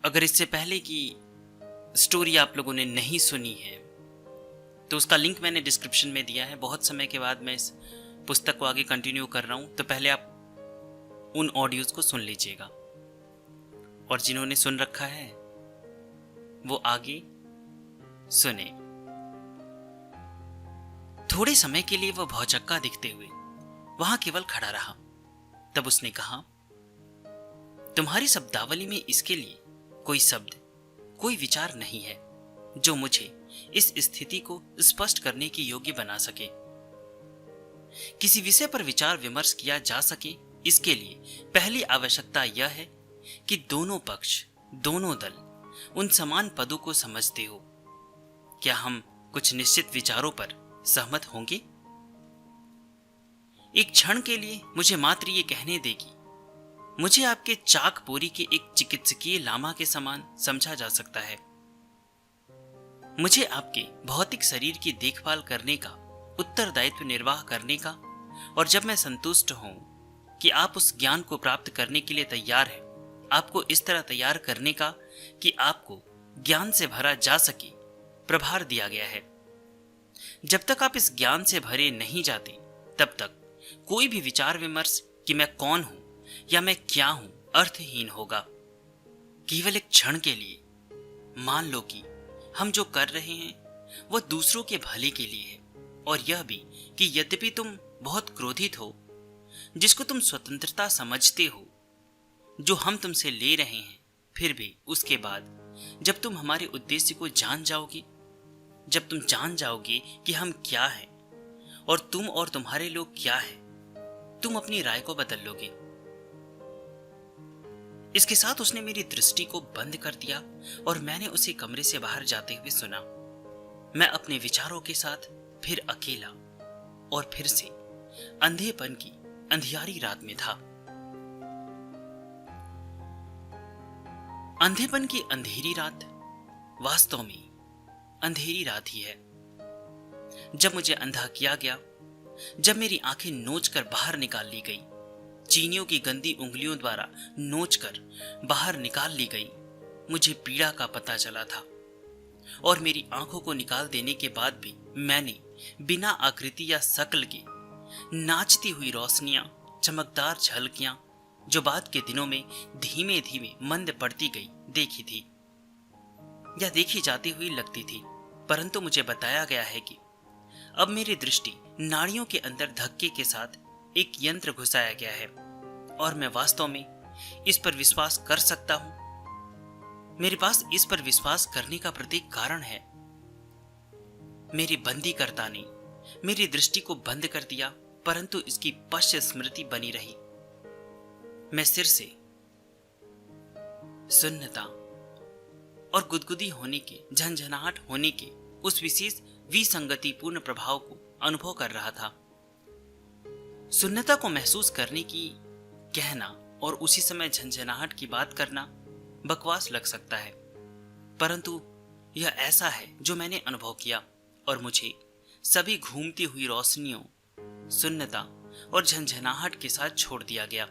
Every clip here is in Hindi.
अगर इससे पहले की स्टोरी आप लोगों ने नहीं सुनी है तो उसका लिंक मैंने डिस्क्रिप्शन में दिया है। बहुत समय के बाद मैं इस पुस्तक को आगे कंटिन्यू कर रहा हूँ, तो पहले आप उन ऑडियोज को सुन लीजिएगा, और जिन्होंने सुन रखा है वो आगे सुने। थोड़े समय के लिए वह भौचक्का दिखते हुए वहां केवल खड़ा रहा। तब उसने कहा, तुम्हारी शब्दावली में इसके लिए कोई शब्द, कोई विचार नहीं है जो मुझे इस स्थिति को स्पष्ट करने की योग्य बना सके। किसी विषय पर विचार विमर्श किया जा सके, इसके लिए पहली आवश्यकता यह है कि दोनों पक्ष, दोनों दल उन समान पदों को समझते हो। क्या हम कुछ निश्चित विचारों पर सहमत होंगे? एक क्षण के लिए मुझे मात्र ये कहने देगी, मुझे आपके चाकपोरी के एक चिकित्सकीय लामा के समान समझा जा सकता है। मुझे आपके भौतिक शरीर की देखभाल करने का, उत्तरदायित्व निर्वाह करने का, और जब मैं संतुष्ट हूं कि आप उस ज्ञान को प्राप्त करने के लिए तैयार हैं, आपको इस तरह तैयार करने का कि आपको ज्ञान से भरा जा सके, प्रभार दिया गया है। जब तक आप इस ज्ञान से भरे नहीं जाते, तब तक कोई भी विचार विमर्श कि मैं कौन हूं या मैं क्या हूं अर्थहीन होगा। केवल एक क्षण के लिए मान लो कि हम जो कर रहे हैं वह दूसरों के भले के लिए है, और यह भी कि यद्यपि तुम बहुत क्रोधित हो, जिसको तुम स्वतंत्रता समझते हो जो हम तुमसे ले रहे हैं, फिर भी उसके बाद जब तुम हमारे उद्देश्य को जान जाओगे, जब तुम जान जाओगे कि हम क्या हैं और तुम और तुम्हारे लोग क्या हैं, तुम अपनी राय को बदल लोगे। इसके साथ उसने मेरी दृष्टि को बंद कर दिया और मैंने उसे कमरे से बाहर जाते हुए सुना। मैं अपने विचारों के साथ फिर अकेला और फिर से अंधेपन की अंधियारी रात में था। अंधेपन की अंधेरी रात वास्तव में अंधेरी रात ही है। जब मुझे अंधा किया गया, जब मेरी आंखें नोचकर बाहर निकाल ली गई, चीनियों की गंदी उंगलियों द्वारा नोचकर बाहर निकाल ली गई, मुझे पीड़ा का पता चला था। और मेरी आंखों को निकाल देने के बाद भी मैंने बिना आकृति या शक्ल के नाचती हुई रोशनियां, चमकदार झलकियां जो बाद के दिनों में धीमे धीमे मंद पड़ती गई, देखी थी या देखी जाती हुई लगती थी। परंतु मुझे बताया गया है कि अब मेरी दृष्टि नाड़ियों के अंदर धक्के के साथ एक यंत्र घुसाया गया है, और मैं वास्तव में इस पर विश्वास कर सकता हूं। मेरे पास इस पर विश्वास करने का प्रत्येक कारण है। मेरी बंदीकर्ता ने मेरी दृष्टि को बंद कर दिया, परंतु इसकी पश्च स्मृति बनी रही। मैं सिर से सुन्नता और गुदगुदी होने के, झंझनाहट होने के उस विशेष विसंगतिपूर्ण प्रभाव को अनुभव कर रहा था। सुन्नता को महसूस करने की कहना और उसी समय झंझनाहट की बात करना बकवास लग सकता है, परंतु यह ऐसा है जो मैंने अनुभव किया, और मुझे सभी घूमती हुई रोशनियों, सुन्नता और झंझनाहट के साथ छोड़ दिया गया।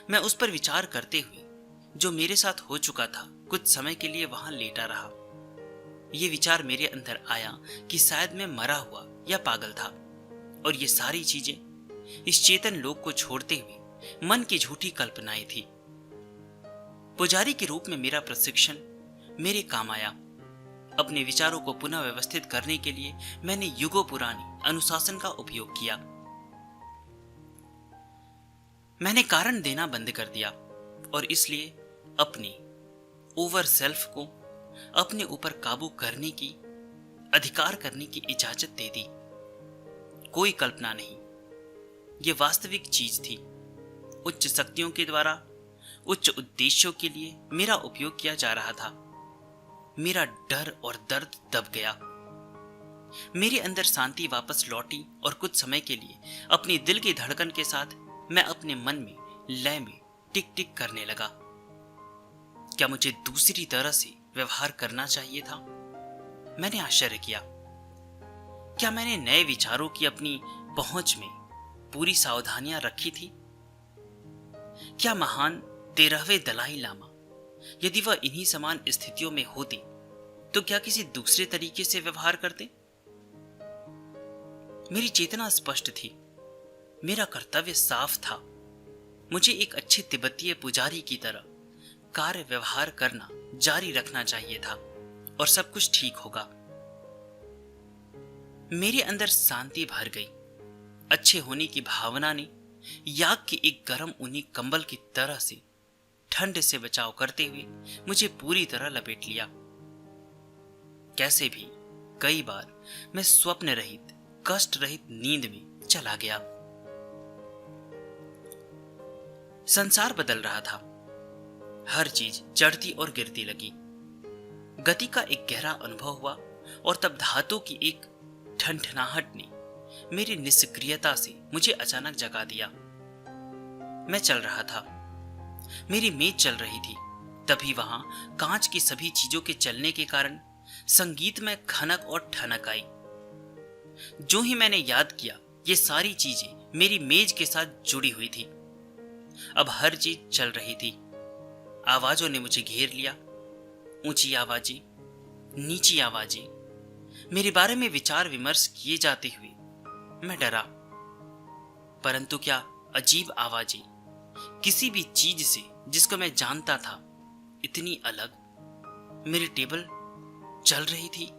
मैं उस पर विचार करते हुए जो मेरे साथ हो चुका था, कुछ समय के लिए वहां लेटा रहा। यह विचार मेरे अंदर आया कि शायद मैं मरा हुआ या पागल था, और ये सारी चीजें इस चेतन लोक को छोड़ते हुए मन की झूठी कल्पनाएं थी। पुजारी के रूप में मेरा प्रशिक्षण मेरे काम आया। अपने विचारों को पुनः व्यवस्थित करने के लिए मैंने युगों पुरानी अनुशासन का उपयोग किया। मैंने कारण देना बंद कर दिया, और इसलिए अपने ओवर सेल्फ को अपने ऊपर काबू करने की, अधिकार करने की इजाजत दे दी। कोई कल्पना नहीं, ये वास्तविक चीज थी। उच्च शक्तियों के द्वारा उच्च उद्देश्यों के लिए मेरा उपयोग किया जा रहा था। मेरा डर और दर्द दब गया। मेरे अंदर शांति वापस लौटी, और कुछ समय के लिए अपनी दिल की धड़कन के साथ मैं अपने मन में लय में टिक टिक करने लगा। क्या मुझे दूसरी तरह से व्यवहार करना चाहिए था? मैंने आश्चर्य किया। क्या मैंने नए विचारों की अपनी पहुंच में पूरी सावधानियां रखी थी? क्या महान 13वें दलाई लामा यदि वह इन्हीं समान स्थितियों में होती तो क्या किसी दूसरे तरीके से व्यवहार करते? मेरी चेतना स्पष्ट थी, मेरा कर्तव्य साफ था। मुझे एक अच्छे तिब्बतीय पुजारी की तरह कार्य व्यवहार करना जारी रखना चाहिए था और सब कुछ ठीक होगा। मेरे अंदर शांति भर गई। अच्छे होने की भावना ने याक के एक गर्म ऊनी कंबल की तरह से ठंड से बचाव करते हुए मुझे पूरी तरह लपेट लिया। कैसे भी कई बार मैं स्वप्न रहित, कष्ट रहित नींद में चला गया। संसार बदल रहा था। हर चीज चढ़ती और गिरती लगी। गति का एक गहरा अनुभव हुआ और तब धातु की एक ठंठनाहट ने मेरी निष्क्रियता से मुझे अचानक जगा दिया। मैं चल रहा था, मेरी मेज चल रही थी। तभी वहां कांच की सभी चीजों के चलने के कारण संगीत में खनक और ठनक आई। जो ही मैंने याद किया, ये सारी चीजें मेरी मेज के साथ जुड़ी हुई थी। अब हर चीज चल रही थी। आवाजों ने मुझे घेर लिया। ऊंची आवाजें, नीची आवाजें, मेरे बारे में विचार विमर्श किए जाते हुए मैं डरा। परंतु क्या अजीब आवाजें, किसी भी चीज से जिसको मैं जानता था इतनी अलग। मेरी टेबल चल रही थी,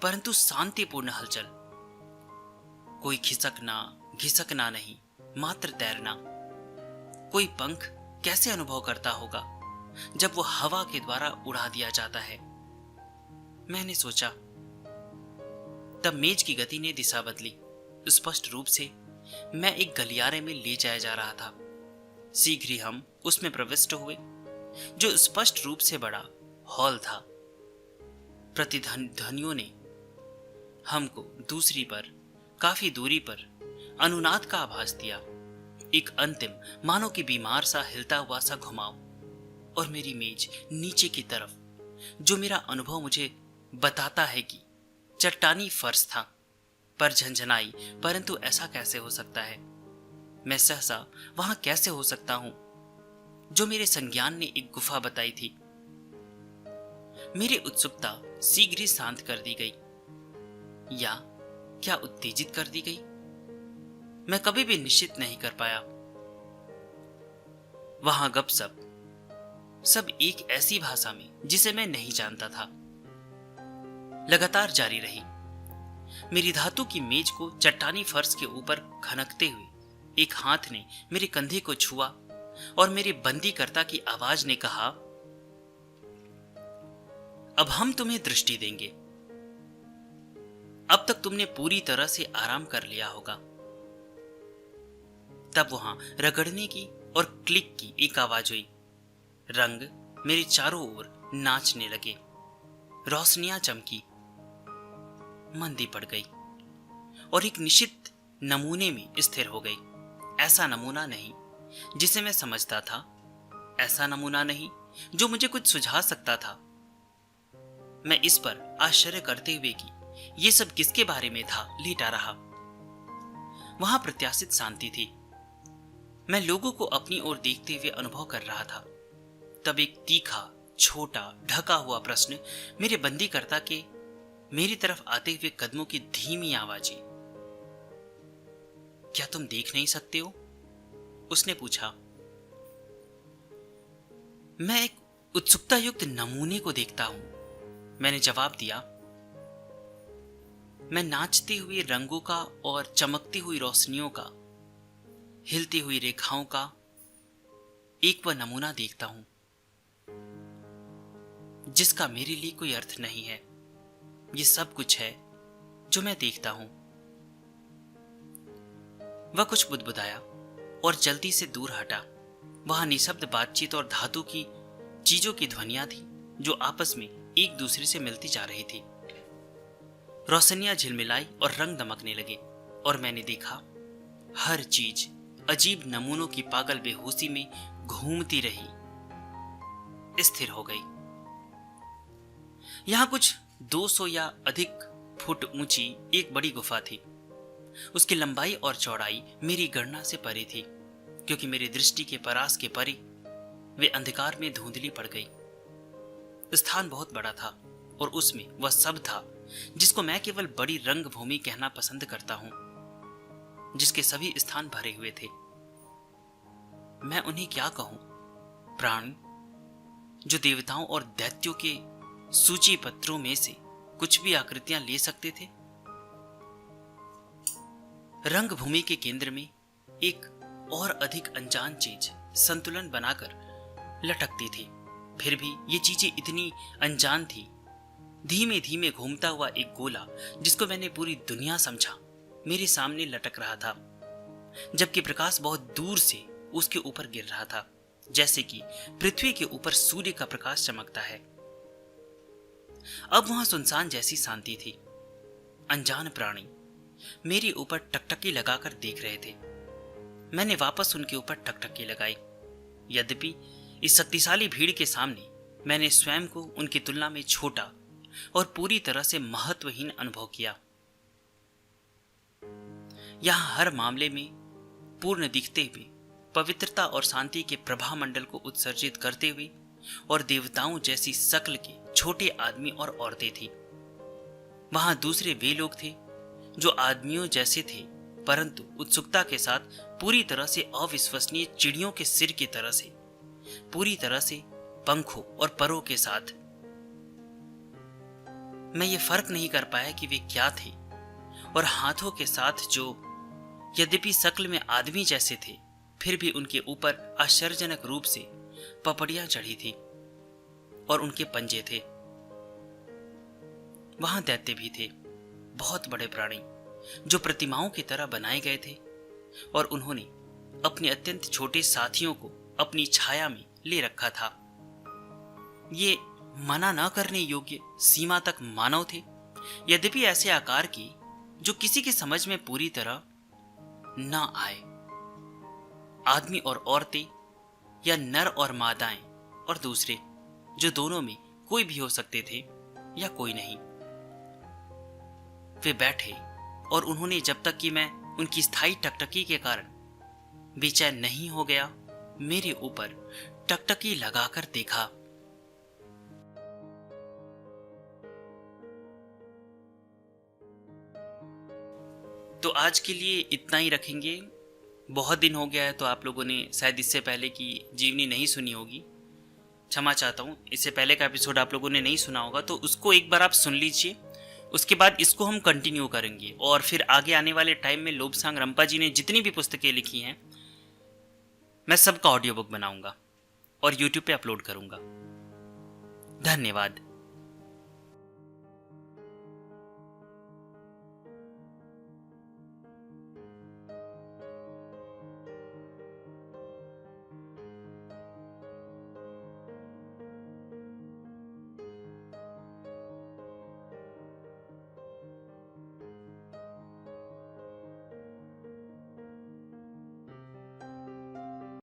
परंतु शांतिपूर्ण हलचल। कोई खिसकना घिसकना नहीं, मात्र तैरना। कोई पंख कैसे अनुभव करता होगा जब वो हवा के द्वारा उड़ा दिया जाता है, मैंने सोचा। तब मेज की गति ने दिशा बदली। स्पष्ट रूप से मैं एक गलियारे में ले जाया जा रहा था। शीघ्र ही हम उसमें प्रविष्ट हुए, जो स्पष्ट रूप से बड़ा हॉल था। प्रतिध्वनियों ने हमको दूसरी पर, काफी दूरी पर अनुनाद का आभास दिया। एक अंतिम, मानो कि बीमार सा हिलता हुआ सा घुमाव, और मेरी मेज नीचे की तरफ, जो मेरा अनुभव मुझे बताता है कि चट्टानी फर्श था, पर झंझनाई। परंतु ऐसा कैसे हो सकता है? मैं सहसा वहां कैसे हो सकता हूं, जो मेरे संज्ञान ने एक गुफा बताई थी। मेरी उत्सुकता शीघ्र ही शांत कर दी गई, या क्या उत्तेजित कर दी गई, मैं कभी भी निश्चित नहीं कर पाया। वहां गपशप सब एक ऐसी भाषा में जिसे मैं नहीं जानता था लगातार जारी रही। मेरी धातु की मेज को चट्टानी फर्श के ऊपर खनकते हुए एक हाथ ने मेरे कंधे को छुआ और मेरे बंदीकर्ता की आवाज ने कहा, अब हम तुम्हें दृष्टि देंगे। अब तक तुमने पूरी तरह से आराम कर लिया होगा। तब वहां रगड़ने की और क्लिक की एक आवाज हुई। रंग मेरे चारों ओर नाचने लगे। रोशनियां चमकी। मंदी पड़ गई और एक निश्चित नमूने में स्थिर हो गई। ऐसा नमूना नहीं जिसे मैं समझता था, ऐसा नमूना नहीं जो मुझे कुछ सुझा सकता था। मैं इस पर आश्चर्य करते हुए कि ये सब किसके बारे में था, लेटा रहा। वहां प्रत्याशित शांति थी। मैं लोगों को अपनी ओर देखते हुए अनुभव कर रहा था। तब एक तीखा, छोटा, ढका हुआ प्रश्न मेरे बंदीकर्ता के मेरी तरफ आते हुए कदमों की धीमी आवाजें। क्या तुम देख नहीं सकते हो? उसने पूछा। मैं एक उत्सुकता युक्त नमूने को देखता हूं, मैंने जवाब दिया। मैं नाचते हुए रंगों का और चमकती हुई रोशनियों का, हिलती हुई रेखाओं का एक वह नमूना देखता हूं जिसका मेरे लिए कोई अर्थ नहीं है। ये सब कुछ है जो मैं देखता हूं। वह कुछ बुदबुदाया और जल्दी से दूर हटा। वहां निशब्द बातचीत और धातु की चीजों की ध्वनियां थी जो आपस में एक दूसरे से मिलती जा रही थी। रोशनियां झिलमिलाई और रंग दमकने लगे और मैंने देखा हर चीज अजीब नमूनों की पागल बेहोशी में घूमती रही, स्थिर हो गई। यहां कुछ 200 या अधिक फुट ऊंची एक बड़ी गुफा थी। उसकी लंबाई और चौड़ाई मेरी गणना से परे थी, क्योंकि मेरी दृष्टि के परास के परे वे अंधकार में धुंधली पड़ गई। स्थान बहुत बड़ा था और उसमें वह सब था जिसको मैं केवल बड़ी रंगभूमि कहना पसंद करता हूं, जिसके सभी स्थान भरे हुए थे। मैं उन्हें क्या कहूं? प्राणी जो देवताओं और दैत्यों के सूची पत्रों में से कुछ भी आकृतियां ले सकते थे। रंगभूमि के केंद्र में एक और अधिक अनजान चीज संतुलन बनाकर लटकती थी। फिर भी ये चीजें इतनी अनजान थी। धीमे धीमे घूमता हुआ एक गोला जिसको मैंने पूरी दुनिया समझा मेरे सामने लटक रहा था, जबकि प्रकाश बहुत दूर से उसके ऊपर गिर रहा था, जैसे कि पृथ्वी के ऊपर सूर्य का प्रकाश चमकता है। अब वहां सुनसान जैसी शांति थी। अनजान प्राणी मेरे ऊपर टकटकी लगाकर देख रहे थे। मैंने वापस उनके ऊपर टकटकी लगाई। यद्यपि इस शक्तिशाली भीड़ के सामने मैंने स्वयं को उनकी तुलना में छोटा और पूरी तरह से महत्वहीन अनुभव किया। यहां हर मामले में पूर्ण दिखते हुए पवित्रता और शांति के प्रभा मंडल को उत्सर्जित करते हुए और देवताओं जैसी शक्ल के छोटे आदमी और औरतें थी। वहां दूसरे वे लोग थे जो आदमियों जैसे थे, परंतु उत्सुकता के साथ पूरी तरह से अविश्वसनीय चिड़ियों के सिर की तरह से, पूरी तरह से पंखों और परों के साथ। मैं ये फर्क नहीं कर पाया कि वे क्या थे, और हाथों के साथ जो यद्यपि शक्ल में आदमी जैसे थे, फिर भी उनके ऊपर आश्चर्यजनक रूप से पपड़ियां चढ़ी थी और उनके पंजे थे। वहां दैत्य भी थे, बहुत बड़े प्राणी जो प्रतिमाओं की तरह बनाए गए थे, और उन्होंने अपने अत्यंत छोटे साथियों को अपनी छाया में ले रखा था। ये मना न करने योग्य सीमा तक मानव थे, यद्यपि ऐसे आकार की जो किसी की समझ में पूरी तरह न आए। आदमी और औरतें, या नर और मादाएं, और दूसरे जो दोनों में कोई भी हो सकते थे या कोई नहीं। वे बैठे और उन्होंने, जब तक कि मैं उनकी स्थायी टकटकी के कारण बेचैन नहीं हो गया, मेरे ऊपर टकटकी लगाकर देखा। तो आज के लिए इतना ही रखेंगे। बहुत दिन हो गया है, तो आप लोगों ने शायद इससे पहले की जीवनी नहीं सुनी होगी। क्षमा चाहता हूँ, इससे पहले का एपिसोड आप लोगों ने नहीं सुना होगा, तो उसको एक बार आप सुन लीजिए। उसके बाद इसको हम कंटिन्यू करेंगे, और फिर आगे आने वाले टाइम में लोबसांग रंपा जी ने जितनी भी पुस्तकें लिखी हैं, मैं सबका ऑडियो बुक बनाऊंगा और यूट्यूब पे अपलोड करूंगा। धन्यवाद।